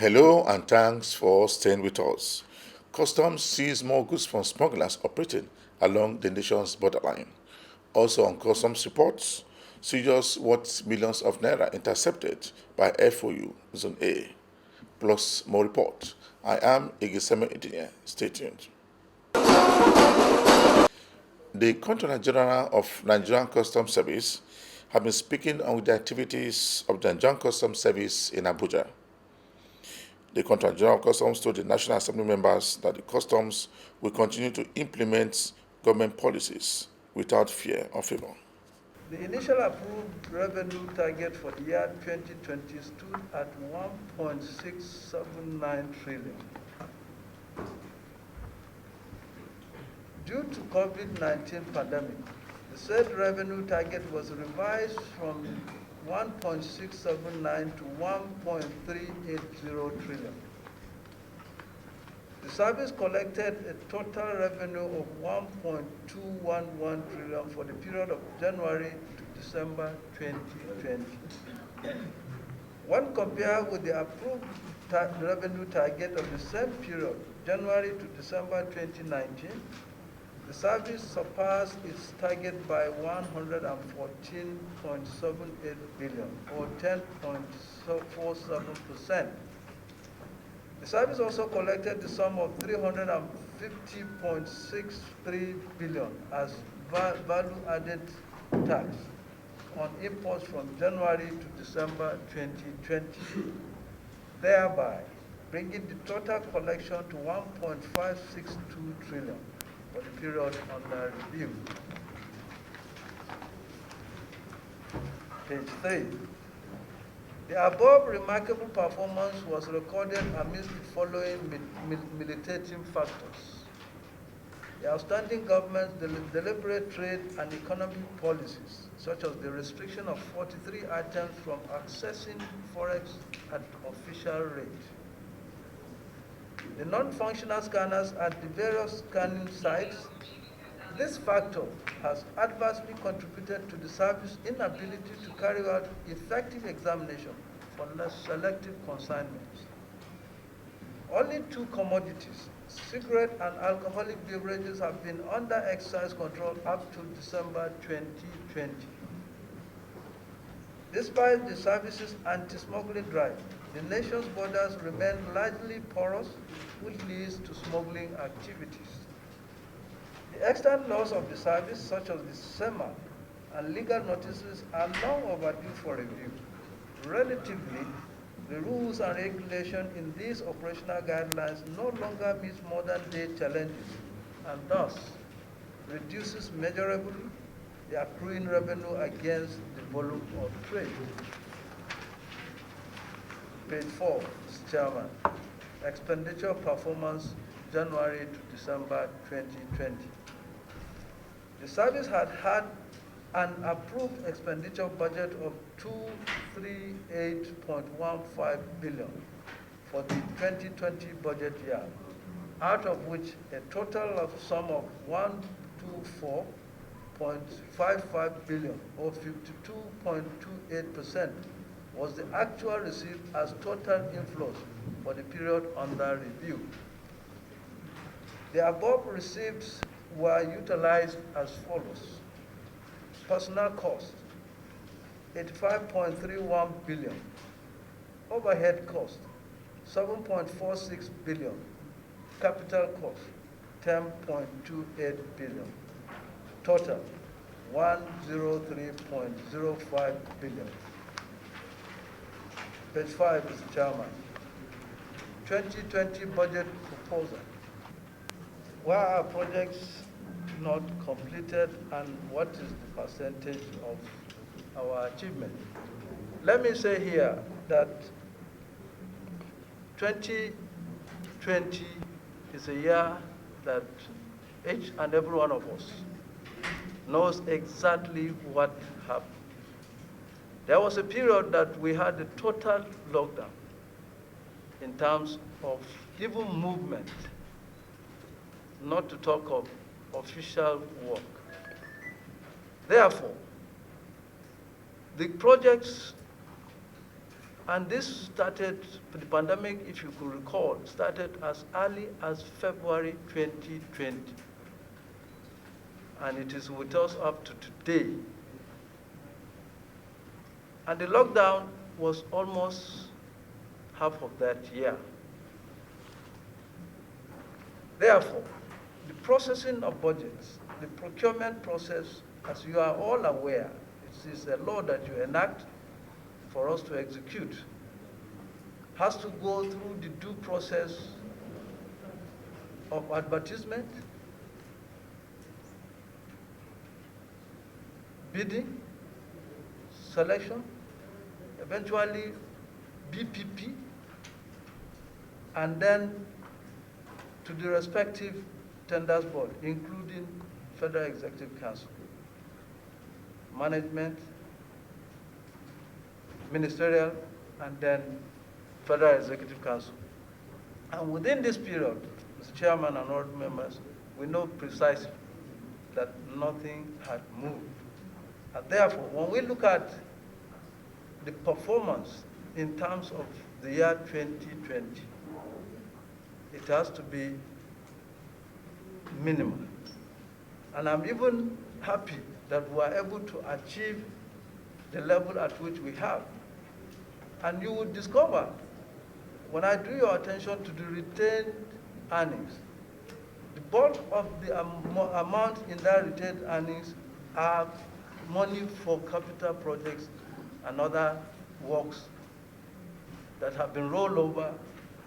Hello and thanks for staying with us. Customs sees more goods from smugglers operating along the nation's borderline. Also on customs reports, seizures worth millions of naira intercepted by FOU Zone A. Plus more reports. I am Igiseme Engineer. Stay tuned. The Controller General of Nigerian Customs Service have been speaking on the activities of the Nigerian Customs Service in Abuja. The Controller General of Customs told the National Assembly members that the Customs will continue to implement government policies without fear or favor. The initial approved revenue target for the year 2020 stood at 1.679 trillion. Due to COVID-19 pandemic, the said revenue target was revised from 1.679 to 1.380 trillion. The service collected a total revenue of 1.211 trillion for the period of January to December 2020. When compared with the approved revenue target of the same period, January to December 2019, the service surpassed its target by 114.78 billion, or 10.47%. The service also collected the sum of 350.63 billion as value-added tax on imports from January to December 2020, thereby bringing the total collection to 1.562 trillion for the period under review. Page 3. The above remarkable performance was recorded amidst the following militating factors: the outstanding government's deliberate trade and economic policies, such as the restriction of 43 items from accessing forex at official rate, the non-functional scanners at the various scanning sites. This factor has adversely contributed to the service's inability to carry out effective examination for less selective consignments. Only two commodities, cigarette and alcoholic beverages, have been under excise control up to December 2020. Despite the service's anti-smuggling drive, the nation's borders remain largely porous, which leads to smuggling activities. The extant laws of the service, such as the SEMA and legal notices, are long overdue for review. Relatively, the rules and regulations in these operational guidelines no longer meet modern-day challenges and thus reduces measurably the accruing revenue against the volume of trade. Page 4, Mr. Chairman. Expenditure performance January to December 2020. The service had an approved expenditure budget of 238.15 billion for the 2020 budget year, out of which a total of sum of 124.55 billion, or 52.28%, was the actual received as total inflows for the period under review. The above receipts were utilized as follows: personnel cost, 85.31 billion; overhead cost, 7.46 billion; capital cost, 10.28 billion; total, 103.05 billion. Page 5, Mr. Chairman. 2020 budget proposal. Why are projects not completed, and what is the percentage of our achievement? Let me say here that 2020 is a year that each and every one of us knows exactly what happened. There was a period that we had a total lockdown in terms of even movement, not to talk of official work. Therefore, the projects And this started, the pandemic, if you could recall, started as early as February 2020. And it is with us up to today. And the lockdown was almost half of that year. Therefore, the processing of budgets, the procurement process, as you are all aware, it is a law that you enact for us to execute, has to go through the due process of advertisement, bidding, selection, eventually BPP, and then to the respective tenders board, including Federal Executive Council, management, ministerial, and then Federal Executive Council. And within this period, Mr. Chairman and all members, we know precisely that nothing had moved. And therefore, when we look at the performance in terms of the year 2020, it has to be minimal. And I'm even happy that we are able to achieve the level at which we have. And you will discover, when I drew your attention to the retained earnings, the bulk of the amount in that retained earnings are money for capital projects and other works that have been rolled over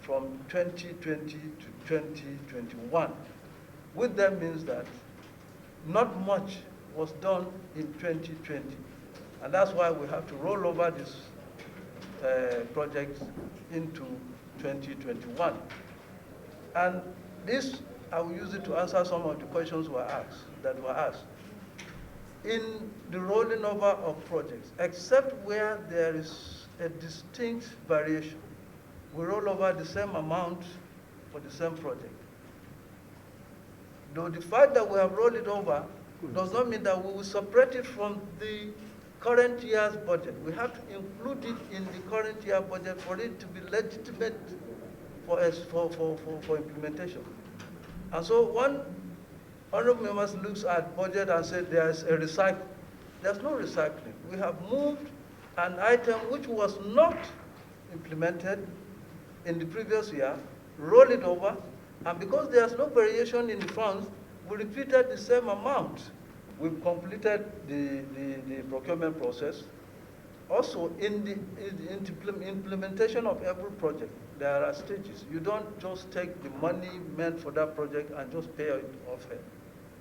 from 2020 to 2021. Which then means that not much was done in 2020. And that's why we have to roll over this project into 2021. And this, I will use it to answer some of the questions that were asked. In the rolling over of projects, except where there is a distinct variation, we roll over the same amount for the same project. Though the fact that we have rolled it over does not mean that we will separate it from the current year's budget. We have to include it in the current year budget for it to be legitimate for implementation. And so one honorable members looks at budget and says there's a recycle. There's no recycling. We have moved an item which was not implemented in the previous year, roll it over, and because there's no variation in the funds, we repeated the same amount. We've completed the procurement process. Also, in the implementation of every project, there are stages. You don't just take the money meant for that project and just pay it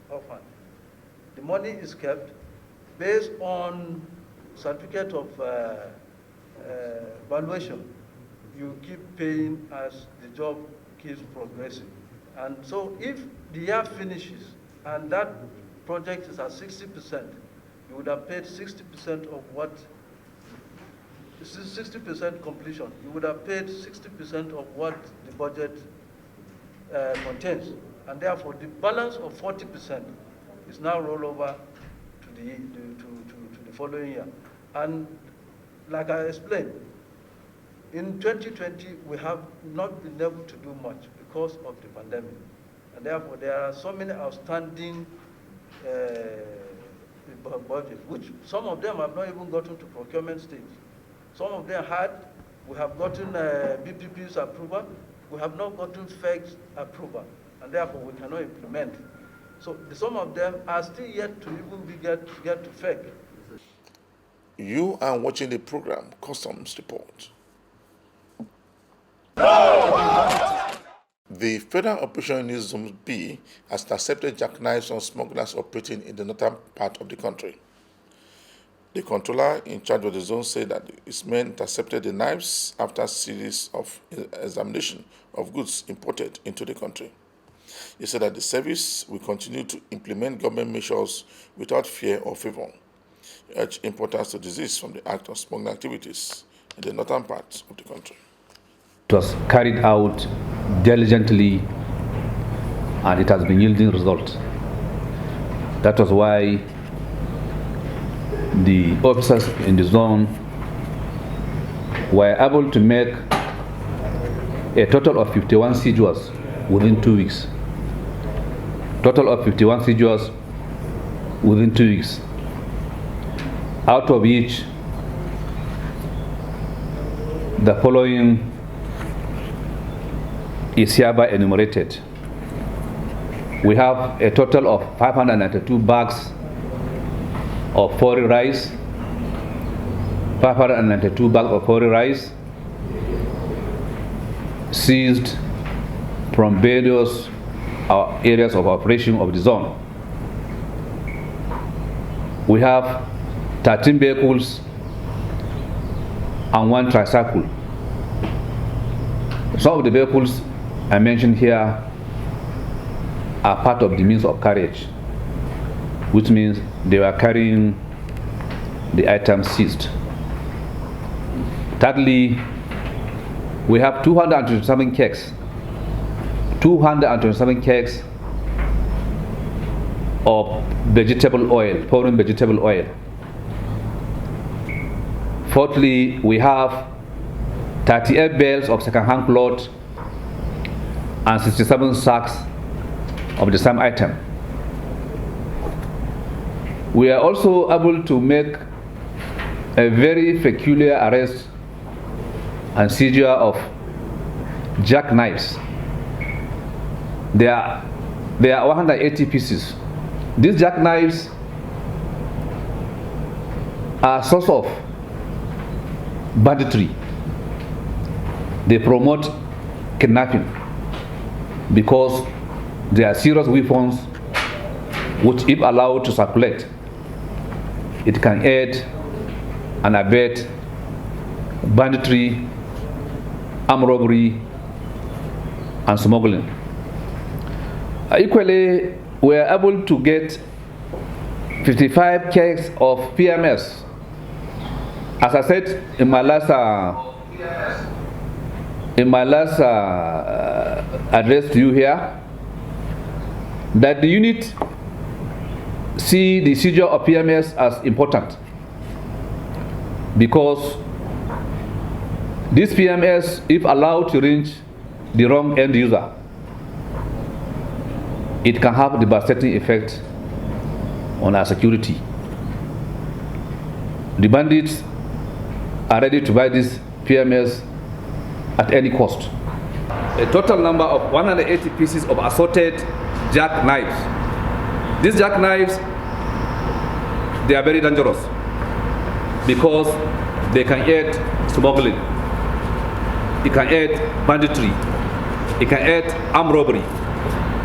offhand. The money is kept based on certificate of valuation. You keep paying as the job keeps progressing. And so if the year finishes and that project is at 60%, you would have paid 60% of what, 60% completion. You would have paid 60% of what the budget contains. And therefore, the balance of 40% is now rolled over to the following year. And like I explained, in 2020, we have not been able to do much because of the pandemic. And therefore, there are so many outstanding budgets, which some of them have not even gotten to procurement stage. Some of them we have gotten BPP's approval, we have not gotten FEG's approval, and therefore we cannot implement. So some of them are still yet to even get to FEG. You are watching the program Customs Report. The Federal Operation News Zone B has intercepted jackknives on smugglers operating in the northern part of the country. The controller in charge of the zone said that his men intercepted the knives after a series of examination of goods imported into the country. He said that the service will continue to implement government measures without fear or favor. He urged importers to desist from the act of smuggling activities in the northern parts of the country. It was carried out diligently and it has been yielding results. That was why the officers in the zone were able to make a total of 51 seizures within 2 weeks. Total of 51 seizures within 2 weeks. Out of which the following is hereby enumerated. We have a total of 592 bags of foreign rice, 592 bags of foreign rice seized from various areas of operation of the zone. We have 13 vehicles and 1 tricycle. Some of the vehicles I mentioned here are part of the means of carriage, which means they were carrying the items seized. Thirdly, we have 227 kegs. 227 kegs of vegetable oil, foreign vegetable oil. Fourthly, we have 38 bales of second-hand cloth and 67 sacks of the same item. We are also able to make a very peculiar arrest and seizure of jackknives. There are 180 pieces. These jackknives are a source of banditry. They promote kidnapping because they are serious weapons which, if allowed to circulate, it can aid and abet banditry, armed robbery, and smuggling. Equally, we are able to get 55 kegs of PMS. As I said in my last address to you here, that the unit see the seizure of PMS as important because this PMS, if allowed to reach the wrong end user, it can have a devastating effect on our security. The bandits are ready to buy this PMS at any cost. A total number of 180 pieces of assorted jackknives. These jackknives, they are very dangerous because they can aid smuggling, it can aid banditry, it can aid armed robbery.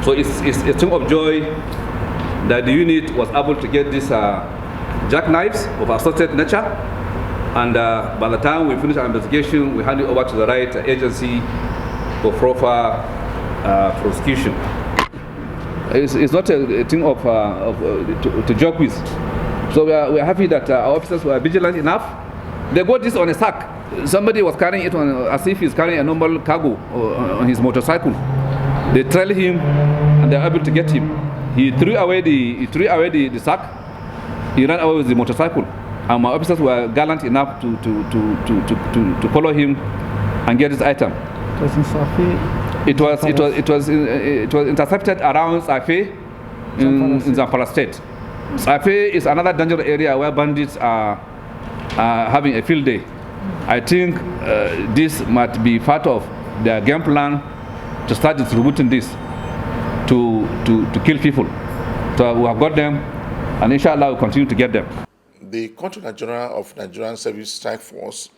So it's a thing of joy that the unit was able to get these jackknives of assorted nature, and by the time we finish our investigation, we hand it over to the right agency for proper prosecution. It's not a thing to joke with. So we are happy that our officers were vigilant enough. They got this on a sack. Somebody was carrying it as if he's carrying a normal cargo on his motorcycle. They trailed him and they were able to get him. He threw away the sack. He ran away with the motorcycle. And my officers were gallant enough to follow him and get his item. It was in Safi. It was intercepted around Safi in Zamfara State. Safi is another dangerous area where bandits are having a field day. I think this might be part of their game plan to start distributing this to kill people. So we have got them, and inshallah we'll continue to get them. The Controller General of Nigerian Service Strike Force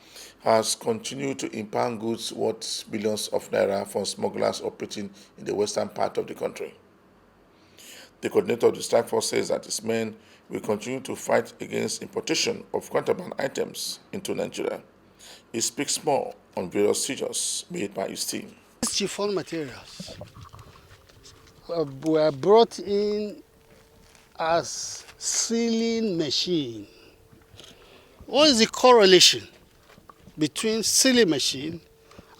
has continued to impound goods worth billions of naira from smugglers operating in the western part of the country. The coordinator of the strike force says that his men will continue to fight against importation of contraband items into Nigeria. He speaks more on various seizures made by his team. These chiffon materials were brought in as sealing machine. What is the correlation between sealing machine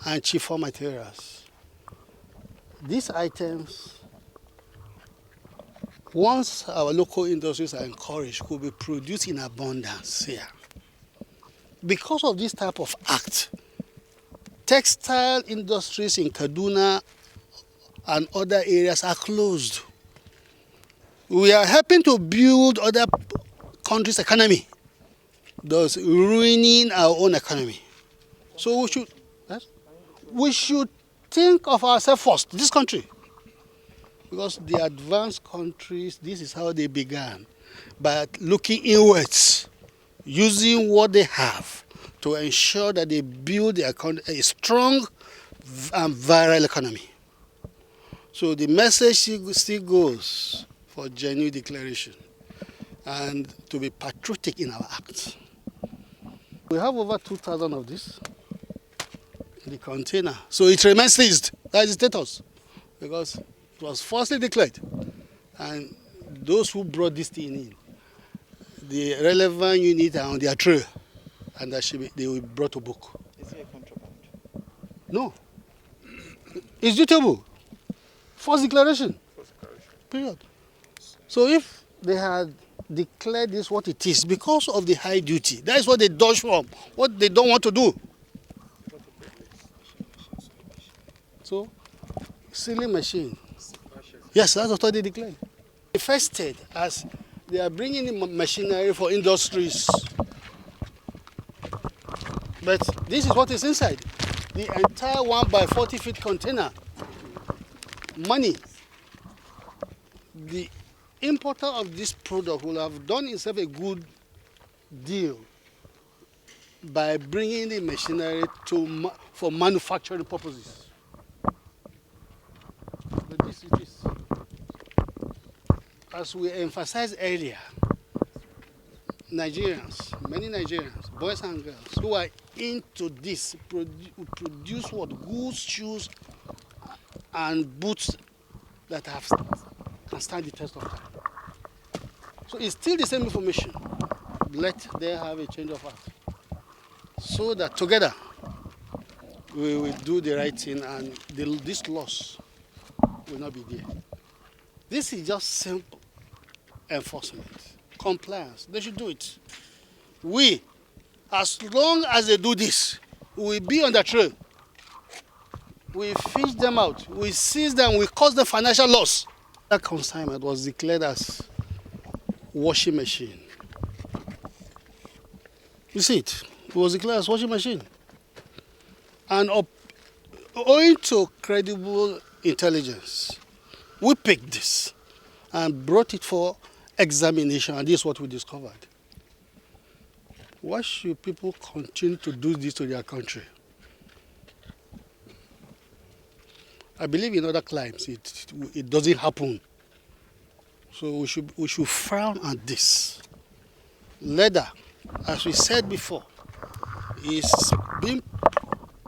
and chiffon materials? These items, once our local industries are encouraged, could be produced in abundance here. because of this type of act, textile industries in Kaduna and other areas are closed. We are helping to build other countries' economy, thus ruining our own economy. So we should think of ourselves first, this country. Because the advanced countries, this is how they began, by looking inwards, using what they have to ensure that they build a strong and viral economy. So the message still goes for genuine declaration and to be patriotic in our acts. We have over 2,000 of this in the container. So it remains seized. That is the status. Because it was falsely declared. And those who brought this thing in, the relevant unit are on their trail. And they will be brought to book. Is it a contraband? No. It's dutable. False declaration. Period. So if they had declared this what it is because of the high duty, that is what they dodge from, what they don't want to do. So, sealing machine. Yes, that's what they declared. The first state, as they are bringing in machinery for industries. But this is what is inside. The entire 1 by 40 feet container. Money. The importer of this product will have done himself a good deal by bringing the machinery for manufacturing purposes. But this is this. As we emphasized earlier, Nigerians, many Nigerians, boys and girls, who are into this, produce what? Goods, shoes, and boots that can stand the test of time. So it's still the same information. Let them have a change of heart. So that together we will do the right thing and this loss will not be there. This is just simple enforcement, compliance. They should do it. We, as long as they do this, we will be on the trail. We fish them out, we seize them, we cause them financial loss. That consignment was declared as washing machine. You see it? It was declared as washing machine. And owing to credible intelligence, we picked this and brought it for examination, and this is what we discovered. Why should people continue to do this to their country? I believe in other climes it doesn't happen. So we should frown at this. Leather, as we said before, is being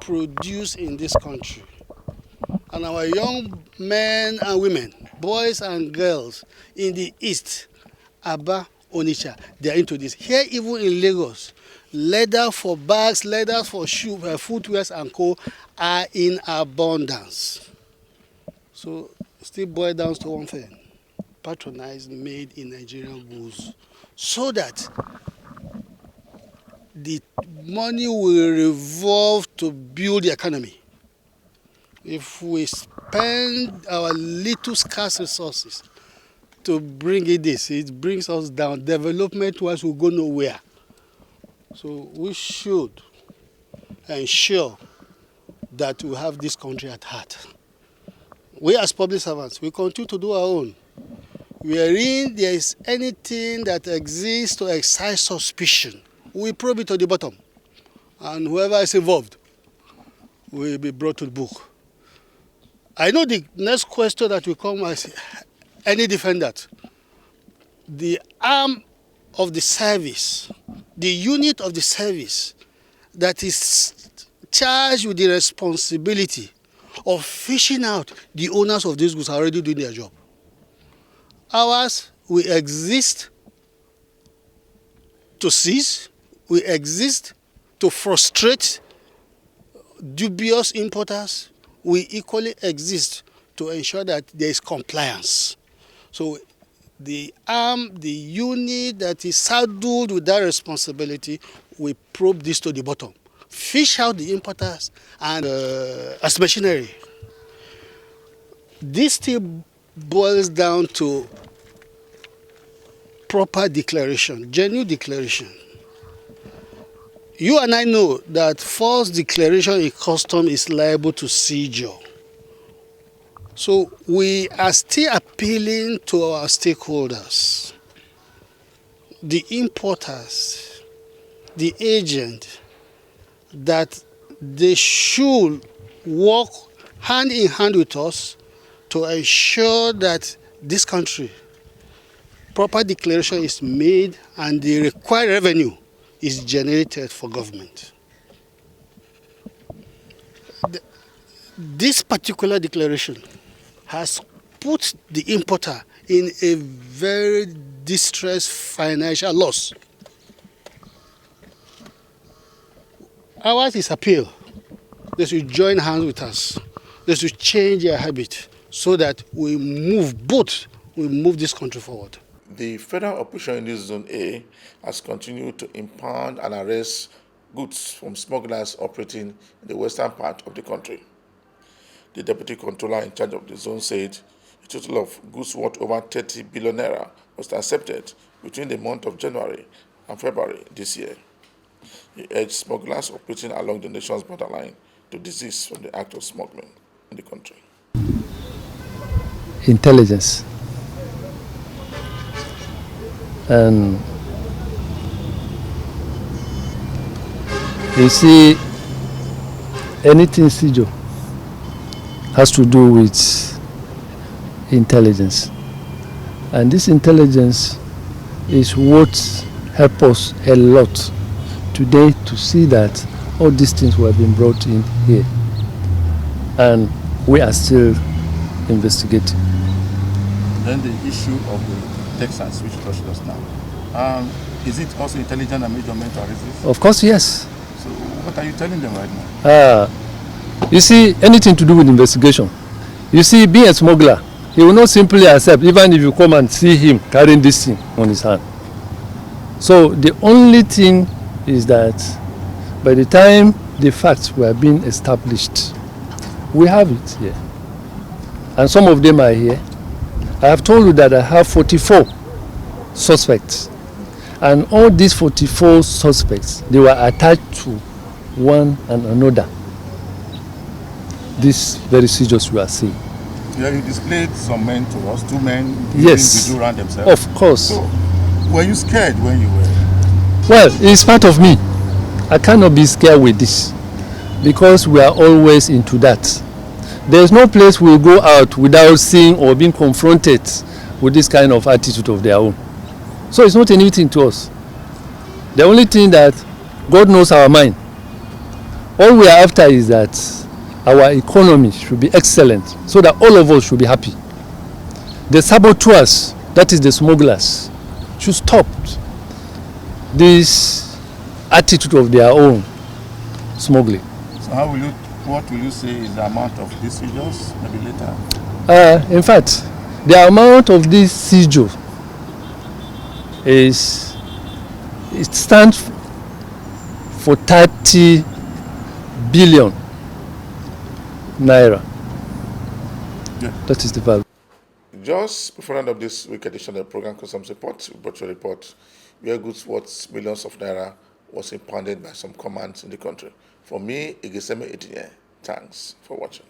produced in this country. And our young men and women, boys and girls in the East, Aba, Onitsha, they are into this. Here, even in Lagos, leather for bags, leather for shoes, footwears and co are in abundance. So, still boils down to one thing: patronize made in Nigerian goods, so that the money will revolve to build the economy. If we spend our little scarce resources to bring it brings us down. Development-wise, will go nowhere. So we should ensure that we have this country at heart. We as public servants, we continue to do our own. Wherein there is anything that exists to excite suspicion, we probe it to the bottom. And whoever is involved will be brought to the book. I know the next question that will come as any defendant. The arm of the service, the unit of the service that is charged with the responsibility of fishing out the owners of these goods are already doing their job. Ours, we exist to seize, we exist to frustrate dubious importers. We equally exist to ensure that there is compliance. So the arm, the unit that is saddled with that responsibility we probe this to the bottom, fish out the importers and as machinery. This still boils down to proper declaration, genuine declaration. You and I know that false declaration in custom is liable to seizure. So we are still appealing to our stakeholders, the importers, the agent, that they should work hand in hand with us to ensure that this country, proper declaration is made and the required revenue is generated for government. This particular declaration has put the importer in a very distressed financial loss. Ours is appeal. They should join hands with us. They should change their habit so that we move this country forward. The federal operation in this Zone A has continued to impound and arrest goods from smugglers operating in the western part of the country. The deputy controller in charge of the zone said a total of goods worth over 30 billion naira was intercepted between the month of January and February this year. He urged smugglers operating along the nation's borderline to desist from the act of smuggling in the country. Intelligence. And you see, anything seizure has to do with intelligence. And this intelligence is what helps us a lot today to see that all these things were being brought in here. And we are still investigating. Then the issue of the Texans, which touched us now. Is it also intelligent and measurement analysis? Of course, yes. So what are you telling them right now? You see, anything to do with investigation. You see, being a smuggler, he will not simply accept, even if you come and see him carrying this thing on his hand. So the only thing is that by the time the facts were being established, we have it here. And some of them are here. I have told you that I have 44 suspects. And all these 44 suspects, they were attached to one and another. This very serious we are seeing. Yeah, you displayed some men to us, 2 men Yes, to do around themselves. of course. So, were you scared when you were? Well, it's part of me. I cannot be scared with this because we are always into that. There's no place we'll go out without seeing or being confronted with this kind of attitude of their own. So it's not anything to us. The only thing that God knows our mind. All we are after is that our economy should be excellent so that all of us should be happy. The saboteurs, that is the smugglers, should stop this attitude of their own smuggling. So what will you say is the amount of these seizures, maybe later? In fact, the amount of this seizure it stands for 30 billion naira. Yeah. That is the value. Just before the end of this week edition of the program Customs Report, we brought you a report where goods worth millions of naira was impounded by some commands in the country. For me, Igeseme Etinye, thanks for watching.